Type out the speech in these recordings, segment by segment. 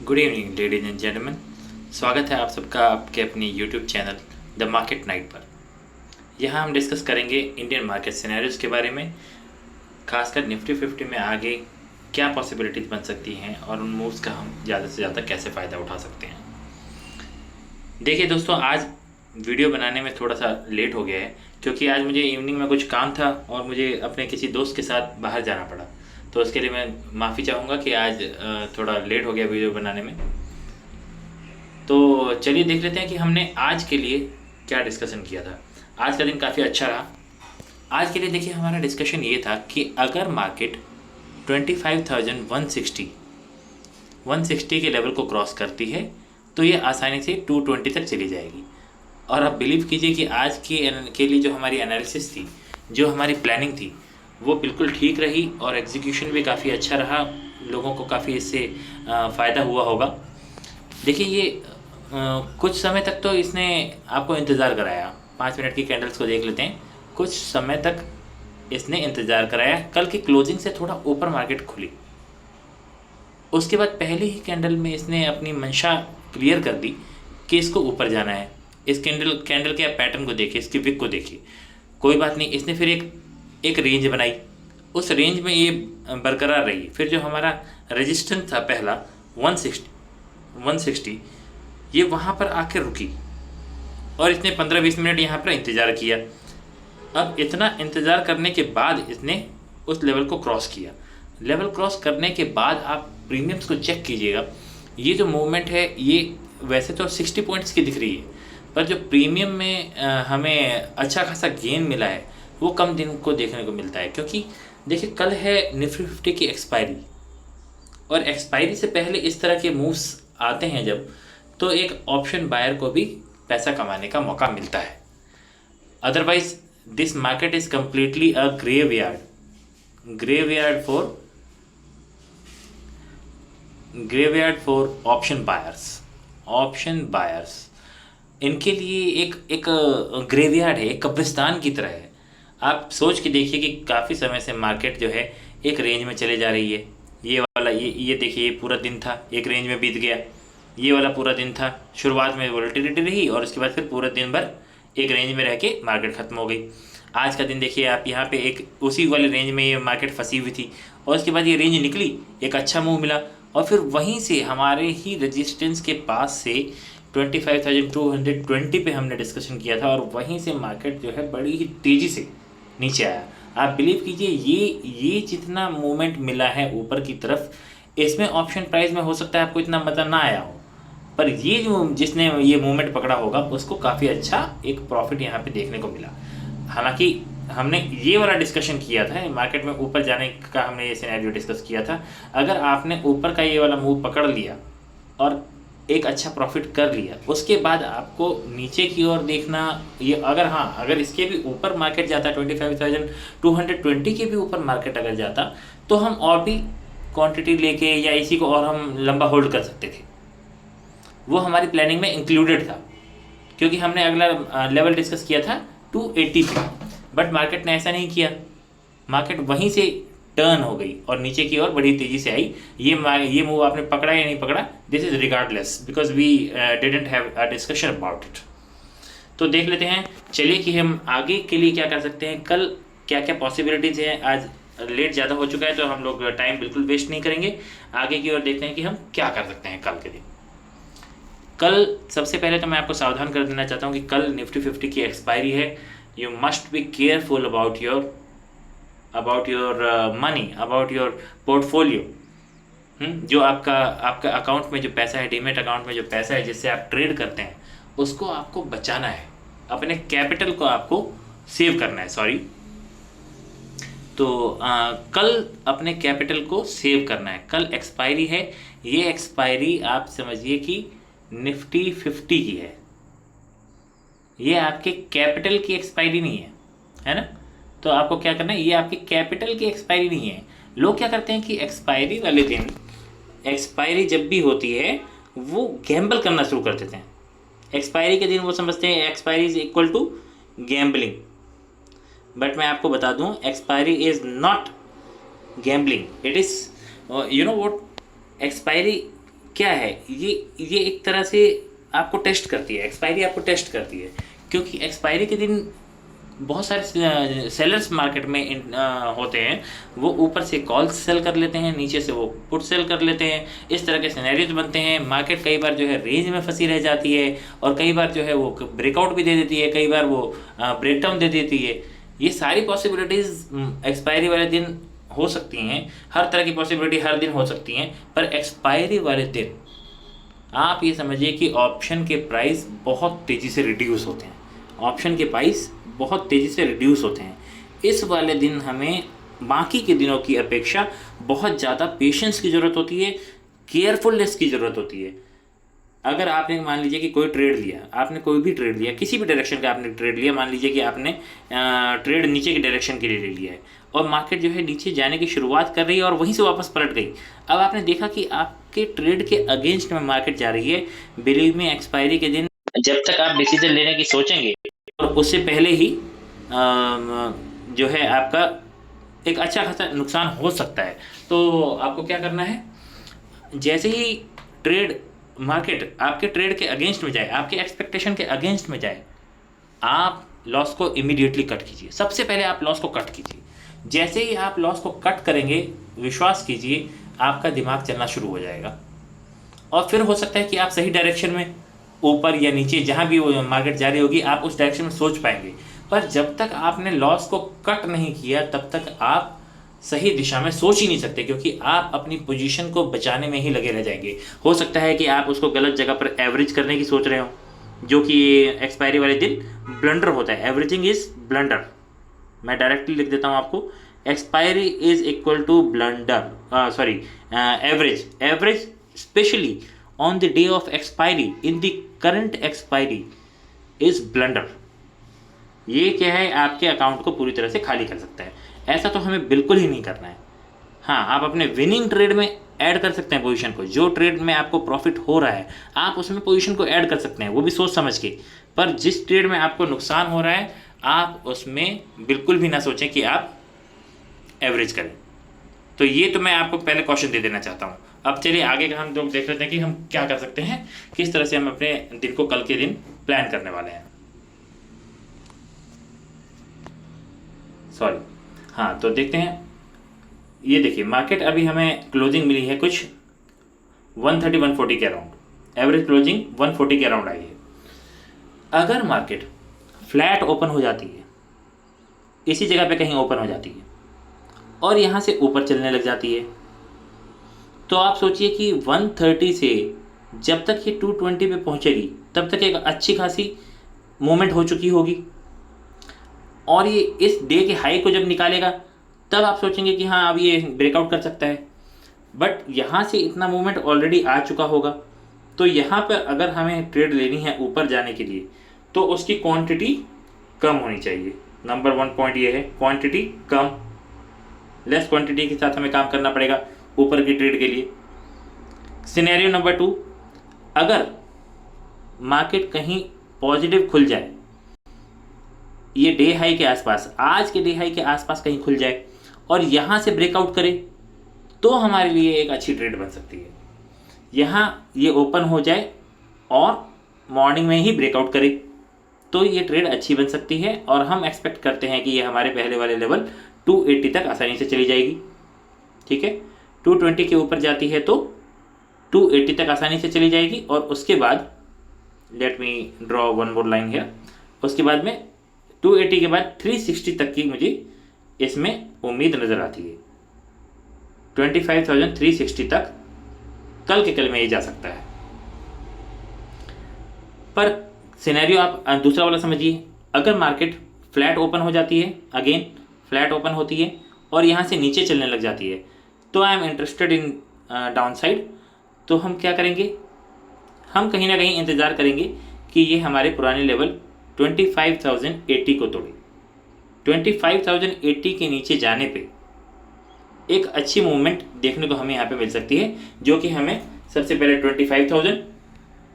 Good evening ladies and gentleman. स्वागत है आप सबका आपके अपनी YouTube channel the market night पर। यहाँ हम डिस्कस करेंगे इंडियन मार्केट सिनेरियोज के बारे में, खासकर निफ्टी 50 में आगे क्या पॉसिबिलिटीज़ बन सकती हैं और उन मूव्स का हम ज़्यादा से ज़्यादा कैसे फ़ायदा उठा सकते हैं। देखिए दोस्तों, आज वीडियो बनाने में थोड़ा सा लेट हो गया है क्योंकि आज मुझे इवनिंग में कुछ काम था और मुझे अपने किसी दोस्त के साथ बाहर जाना पड़ा। तो उसके लिए मैं माफ़ी चाहूँगा कि आज थोड़ा लेट हो गया वीडियो बनाने में। तो चलिए देख लेते हैं कि हमने आज के लिए क्या डिस्कशन किया था। आज का दिन काफ़ी अच्छा रहा। आज के लिए देखिए हमारा डिस्कशन ये था कि अगर मार्केट 160 के लेवल को क्रॉस करती है तो ये आसानी से 220 तक चली जाएगी। और आप बिलीव कीजिए कि आज के लिए जो हमारी एनालिसिस थी, जो हमारी प्लानिंग थी, वो बिल्कुल ठीक रही और एग्जीक्यूशन भी काफ़ी अच्छा रहा। लोगों को काफ़ी इससे फ़ायदा हुआ होगा। देखिए ये कुछ समय तक तो इसने आपको इंतज़ार कराया। 5 मिनट की कैंडल्स को देख लेते हैं। कुछ समय तक इसने इंतज़ार कराया। कल की क्लोजिंग से थोड़ा ऊपर मार्केट खुली, उसके बाद पहले ही कैंडल में इसने अपनी मंशा क्लियर कर दी कि इसको ऊपर जाना है। इस कैंडल के आप पैटर्न को देखिए, इसकी विक को देखिए। कोई बात नहीं, इसने फिर एक रेंज बनाई, उस रेंज में ये बरकरार रही। फिर जो हमारा रेजिस्टेंस था पहला 160, ये वहाँ पर आकर रुकी और इसने 15-20 मिनट यहाँ पर इंतज़ार किया। अब इतना इंतज़ार करने के बाद इसने उस लेवल को क्रॉस किया। लेवल क्रॉस करने के बाद आप प्रीमियम्स को चेक कीजिएगा। ये जो मूवमेंट है ये वैसे तो 60 पॉइंट्स की दिख रही है, पर जो प्रीमियम में हमें अच्छा खासा गेन मिला है वो कम दिन को देखने को मिलता है। क्योंकि देखिए कल है निफ्टी 50 की एक्सपायरी, और एक्सपायरी से पहले इस तरह के मूव्स आते हैं जब, तो एक ऑप्शन बायर को भी पैसा कमाने का मौका मिलता है। Otherwise this market is completely a graveyard for option buyers. इनके लिए एक ग्रेवयार्ड है, एक कब्रिस्तान की तरह है। आप सोच के देखिए कि काफ़ी समय से मार्केट जो है एक रेंज में चले जा रही है। ये वाला ये देखिए, ये पूरा दिन था, एक रेंज में बीत गया। ये वाला पूरा दिन था, शुरुआत में वोलेटिलिटी रही और उसके बाद फिर पूरा दिन भर एक रेंज में रह के मार्केट ख़त्म हो गई। आज का दिन देखिए आप, यहाँ पे एक उसी वाले रेंज में ये मार्केट फंसी हुई थी और उसके बाद ये रेंज निकली, एक अच्छा मूव मिला और फिर वहीं से हमारे ही रेजिस्टेंस के पास से 25,220 पे हमने डिस्कशन किया था और वहीं से मार्केट जो है बड़ी ही तेज़ी से नीचे आया। आप बिलीव कीजिए ये जितना मूवमेंट मिला है ऊपर की तरफ, इसमें ऑप्शन प्राइस में हो सकता है आपको इतना मज़ा ना आया हो, पर ये जो जिसने ये मूवमेंट पकड़ा होगा उसको काफ़ी अच्छा एक प्रॉफिट यहाँ पे देखने को मिला। हालांकि हमने ये वाला डिस्कशन किया था, मार्केट में ऊपर जाने का हमने ये सिनेरियो डिस्कस किया था। अगर आपने ऊपर का ये वाला मूव पकड़ लिया और एक अच्छा प्रॉफिट कर लिया, उसके बाद आपको नीचे की ओर देखना ये, अगर इसके भी ऊपर मार्केट जाता, 25,220 के भी ऊपर मार्केट अगर जाता, तो हम और भी क्वांटिटी लेके या इसी को और हम लंबा होल्ड कर सकते थे। वो हमारी प्लानिंग में इंक्लूडेड था क्योंकि हमने अगला लेवल डिस्कस किया था 280 पे, बट मार्केट ने ऐसा नहीं किया। मार्केट वहीं से टर्न हो गई और नीचे की ओर बड़ी तेज़ी से आई। ये मूव आपने पकड़ा या नहीं पकड़ा, this is regardless, because we didn't have a discussion about it. तो देख लेते हैं चलिए कि हम आगे के लिए क्या कर सकते हैं, कल क्या क्या पॉसिबिलिटीज़ हैं। आज लेट ज़्यादा हो चुका है तो हम लोग टाइम बिल्कुल वेस्ट नहीं करेंगे, आगे की ओर देखते हैं कि हम क्या कर सकते हैं कल के दिन। कल सबसे पहले तो मैं आपको सावधान कर देना चाहता हूँ कि कल निफ्टी 50 की एक्सपायरी है। You must be careful about your money, about your portfolio. जो आपका अकाउंट में जो पैसा है, डीमेट अकाउंट में जो पैसा है जिससे आप ट्रेड करते हैं, उसको आपको बचाना है, अपने कैपिटल को आपको सेव करना है। सॉरी, तो कल अपने कैपिटल को सेव करना है। कल एक्सपायरी है, ये एक्सपायरी आप समझिए कि निफ्टी 50 की है, ये आपके कैपिटल की एक्सपायरी नहीं है ना। तो आपको क्या करना है, ये आपकी कैपिटल की एक्सपायरी नहीं है। लोग क्या करते हैं कि एक्सपायरी वाले दिन, एक्सपायरी जब भी होती है वो गैम्बल करना शुरू कर देते हैं। एक्सपायरी के दिन वो समझते हैं expiry is equal to gambling, but मैं आपको बता दूं expiry is not gambling, it is you know what, expiry क्या है ये एक तरह से आपको टेस्ट करती है, एक्सपायरी आपको टेस्ट करती है, क्योंकि एक्सपायरी के दिन बहुत सारे सेलर्स मार्केट में होते हैं, वो ऊपर से कॉल सेल कर लेते हैं, नीचे से वो पुट सेल कर लेते हैं। इस तरह के सिनेरियोज बनते हैं। मार्केट कई बार जो है रेंज में फंसी रह जाती है, और कई बार जो है वो ब्रेकआउट भी दे देती है, कई बार वो ब्रेकडाउन दे देती है। ये सारी पॉसिबिलिटीज़ एक्सपायरी वाले दिन हो सकती हैं। हर तरह की पॉसिबिलिटी हर दिन हो सकती हैं, पर एक्सपायरी वाले दिन आप ये समझिए कि ऑप्शन के प्राइस बहुत तेज़ी से रिड्यूस होते हैं। ऑप्शन के प्राइस बहुत तेज़ी से रिड्यूस होते हैं। इस वाले दिन हमें बाकी के दिनों की अपेक्षा बहुत ज़्यादा पेशेंस की ज़रूरत होती है, केयरफुलनेस की ज़रूरत होती है। अगर आपने मान लीजिए कि कोई ट्रेड लिया, आपने कोई भी ट्रेड लिया, किसी भी डायरेक्शन का आपने ट्रेड लिया, मान लीजिए कि आपने ट्रेड नीचे की डायरेक्शन के लिए ले लिया है, और मार्केट जो है नीचे जाने की शुरुआत कर रही है और वहीं से वापस पलट गई। अब आपने देखा कि आपके ट्रेड के अगेंस्ट में मार्केट जा रही है। बिलीव में एक्सपायरी के दिन जब तक आप डिसीजन लेने की सोचेंगे, और उससे पहले ही जो है आपका एक अच्छा खासा नुकसान हो सकता है। तो आपको क्या करना है, जैसे ही ट्रेड मार्केट आपके ट्रेड के अगेंस्ट में जाए, आपके एक्सपेक्टेशन के अगेंस्ट में जाए, आप लॉस को इमीडिएटली कट कीजिए। सबसे पहले आप लॉस को कट कीजिए। जैसे ही आप लॉस को कट करेंगे, विश्वास कीजिए आपका दिमाग चलना शुरू हो जाएगा, और फिर हो सकता है कि आप सही डायरेक्शन में, ऊपर या नीचे, जहाँ भी वो मार्केट जा रही होगी, आप उस डायरेक्शन में सोच पाएंगे। पर जब तक आपने लॉस को कट नहीं किया, तब तक आप सही दिशा में सोच ही नहीं सकते, क्योंकि आप अपनी पोजीशन को बचाने में ही लगे रह जाएंगे। हो सकता है कि आप उसको गलत जगह पर एवरेज करने की सोच रहे हो, जो कि एक्सपायरी वाले दिन ब्लंडर होता है। Averaging is blunder. मैं डायरेक्टली लिख देता हूँ आपको, expiry is equal to blunder, sorry average specially on the day of expiry in the current expiry is blunder। ये क्या है, आपके अकाउंट को पूरी तरह से खाली कर सकता है। ऐसा तो हमें बिल्कुल ही नहीं करना है। हाँ, आप अपने विनिंग ट्रेड में ऐड कर सकते हैं पोजीशन को। जो ट्रेड में आपको प्रॉफिट हो रहा है, आप उसमें पोजीशन को ऐड कर सकते हैं, वो भी सोच समझ के। पर जिस ट्रेड में आपको नुकसान हो रहा है, आप उसमें बिल्कुल भी ना सोचें कि आप एवरेज करें। तो ये तो मैं आपको पहले क्वेश्चन दे देना चाहता हूँ। अब चलिए आगे का हम लोग देख लेते हैं कि हम क्या कर सकते हैं, किस तरह से हम अपने दिन को कल के दिन प्लान करने वाले हैं। सॉरी, हाँ, तो देखते हैं। ये देखिए, मार्केट अभी हमें क्लोजिंग मिली है कुछ 130-140 के अराउंड। एवरेज क्लोजिंग 140 के अराउंड आई है। अगर मार्केट फ्लैट ओपन हो जाती है, इसी जगह पे कहीं ओपन हो जाती है, और यहाँ से ऊपर चलने लग जाती है, तो आप सोचिए कि 130 से जब तक ये 220 पे पहुँचेगी, तब तक एक अच्छी खासी मूवमेंट हो चुकी होगी। और ये इस डे के हाई को जब निकालेगा, तब आप सोचेंगे कि हाँ, अब ये ब्रेकआउट कर सकता है। बट यहाँ से इतना मूवमेंट ऑलरेडी आ चुका होगा, तो यहाँ पर अगर हमें ट्रेड लेनी है ऊपर जाने के लिए, तो उसकी क्वांटिटी कम होनी चाहिए। नंबर 1 पॉइंट ये है, क्वांटिटी कम। लेस क्वांटिटी के साथ हमें काम करना पड़ेगा ऊपर की ट्रेड के लिए। सिनेरियो नंबर 2, अगर मार्केट कहीं पॉजिटिव खुल जाए, ये डे हाई के आसपास, आज के डे हाई के आसपास कहीं खुल जाए और यहाँ से ब्रेकआउट करे, तो हमारे लिए एक अच्छी ट्रेड बन सकती है। यहाँ ये ओपन हो जाए और मॉर्निंग में ही ब्रेकआउट करे, तो ये ट्रेड अच्छी बन सकती है। और हम एक्सपेक्ट करते हैं कि ये हमारे पहले वाले लेवल 280 तक आसानी से चली जाएगी। ठीक है, 220 के ऊपर जाती है तो 280 तक आसानी से चली जाएगी, और उसके बाद let me draw one more line है। उसके बाद में 280 के बाद 360 तक की मुझे इसमें उम्मीद नज़र आती है। 25,360 तक कल के कल में ये जा सकता है। पर सिनेरियो आप दूसरा वाला समझिए, अगर मार्केट फ्लैट ओपन हो जाती है, अगेन फ्लैट ओपन होती है और यहाँ से नीचे चलने लग जाती है, तो I am interested in down side. तो हम क्या करेंगे, हम कहीं ना कहीं इंतज़ार करेंगे कि ये हमारे पुराने लेवल 25,080 को तोड़े। 25,080 के नीचे जाने पे एक अच्छी मूवमेंट देखने को हमें यहाँ पे मिल सकती है, जो कि हमें सबसे पहले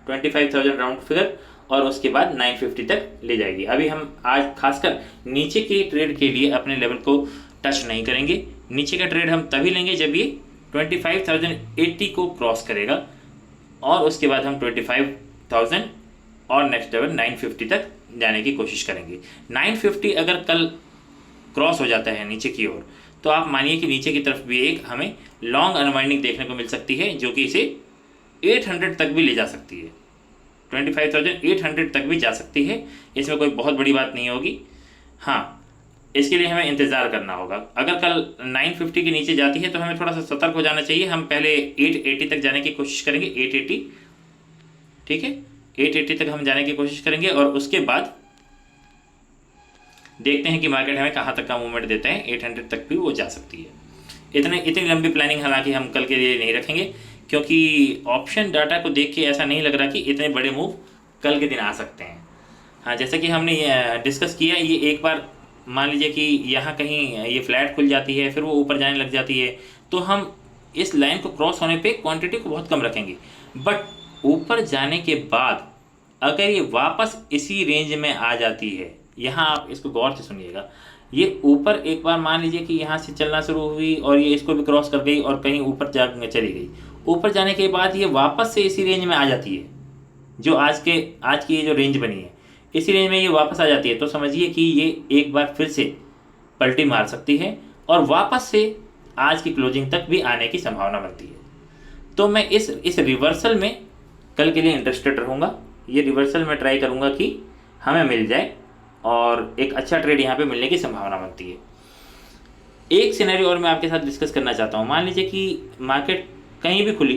25,000 राउंड फिगर और उसके बाद 950 तक ले जाएगी। अभी हम आज खासकर नीचे के ट्रेड के लिए अपने लेवल को टच नहीं करेंगे। नीचे का ट्रेड हम तभी लेंगे जब ये 25,080 को क्रॉस करेगा, और उसके बाद हम 25,000 और नेक्स्ट लेवल 950 तक जाने की कोशिश करेंगे। 950 अगर कल क्रॉस हो जाता है नीचे की ओर, तो आप मानिए कि नीचे की तरफ भी एक हमें लॉन्ग अनवाइंडिंग देखने को मिल सकती है, जो कि इसे 800 तक भी ले जा सकती है। 25,800 तक भी जा सकती है, इसमें कोई बहुत बड़ी बात नहीं होगी। हाँ, इसके लिए हमें इंतज़ार करना होगा। अगर कल 950 के नीचे जाती है तो हमें थोड़ा सा सतर्क हो जाना चाहिए। हम पहले 880 तक जाने की कोशिश करेंगे, 880, ठीक है, 880 तक हम जाने की कोशिश करेंगे और उसके बाद देखते हैं कि मार्केट हमें कहाँ तक का मूवमेंट देता है। 800 तक भी वो जा सकती है। इतनी लंबी प्लानिंग हालांकि हम कल के लिए नहीं रखेंगे, क्योंकि ऑप्शन डाटा को देख के ऐसा नहीं लग रहा कि इतने बड़े मूव कल के दिन आ सकते हैं। हाँ, जैसा कि हमने डिस्कस किया, ये एक बार मान लीजिए कि यहाँ कहीं ये फ्लैट खुल जाती है, फिर वो ऊपर जाने लग जाती है, तो हम इस लाइन को क्रॉस होने पे क्वांटिटी को बहुत कम रखेंगे। बट ऊपर जाने के बाद अगर ये वापस इसी रेंज में आ जाती है, यहाँ आप इसको गौर से सुनिएगा, ये ऊपर एक बार मान लीजिए कि यहाँ से चलना शुरू हुई और ये इसको भी क्रॉस कर गई और कहीं ऊपर जा चली गई। ऊपर जाने के बाद ये वापस से इसी रेंज में आ जाती है, जो आज की ये जो रेंज बनी है, इसी रेंज में ये वापस आ जाती है, तो समझिए कि ये एक बार फिर से पलटी मार सकती है और वापस से आज की क्लोजिंग तक भी आने की संभावना बनती है। तो मैं इस रिवर्सल में कल के लिए इंटरेस्टेड रहूँगा। ये रिवर्सल में ट्राई करूँगा कि हमें मिल जाए और एक अच्छा ट्रेड यहाँ पे मिलने की संभावना बनती है। एक सिनेरियो और मैं आपके साथ डिस्कस करना चाहता हूँ। मान लीजिए कि मार्केट कहीं भी खुली,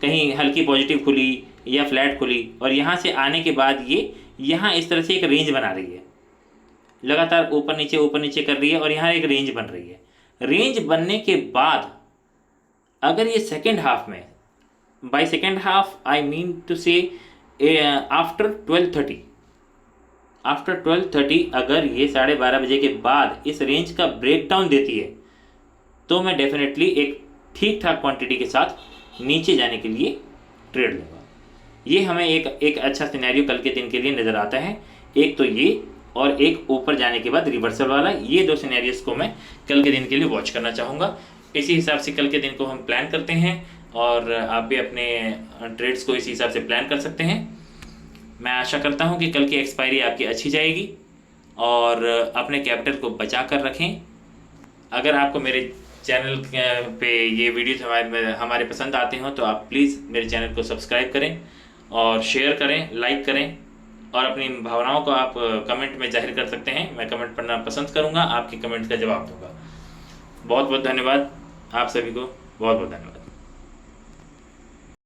कहीं हल्की पॉजिटिव खुली या फ्लैट खुली और यहाँ से आने के बाद ये यहाँ इस तरह से एक रेंज बना रही है, लगातार ऊपर नीचे कर रही है और यहाँ एक रेंज बन रही है। रेंज बनने के बाद अगर ये सेकेंड हाफ में, by second half I mean to say after 12:30 अगर ये 12:30 बजे के बाद इस रेंज का ब्रेकडाउन देती है, तो मैं डेफिनेटली एक ठीक ठाक क्वांटिटी के साथ नीचे जाने के लिए ट्रेड लूँगा। ये हमें एक अच्छा सिनेरियो कल के दिन के लिए नज़र आता है। एक तो ये और एक ऊपर जाने के बाद रिवर्सल वाला, ये दो सिनेरियोस को मैं कल के दिन के लिए वॉच करना चाहूँगा। इसी हिसाब से कल के दिन को हम प्लान करते हैं और आप भी अपने ट्रेड्स को इसी हिसाब से प्लान कर सकते हैं। मैं आशा करता हूँ कि कल की एक्सपायरी आपकी अच्छी जाएगी और अपने कैपिटल को बचा कर रखें। अगर आपको मेरे चैनल पे ये वीडियोस हमारे पसंद आते हो तो आप प्लीज़ मेरे चैनल को सब्सक्राइब करें और शेयर करें, लाइक करें और अपनी भावनाओं को आप कमेंट में जाहिर कर सकते हैं। मैं कमेंट पढ़ना पसंद करूंगा, आपके कमेंट का जवाब दूंगा। बहुत बहुत धन्यवाद, आप सभी को बहुत बहुत धन्यवाद।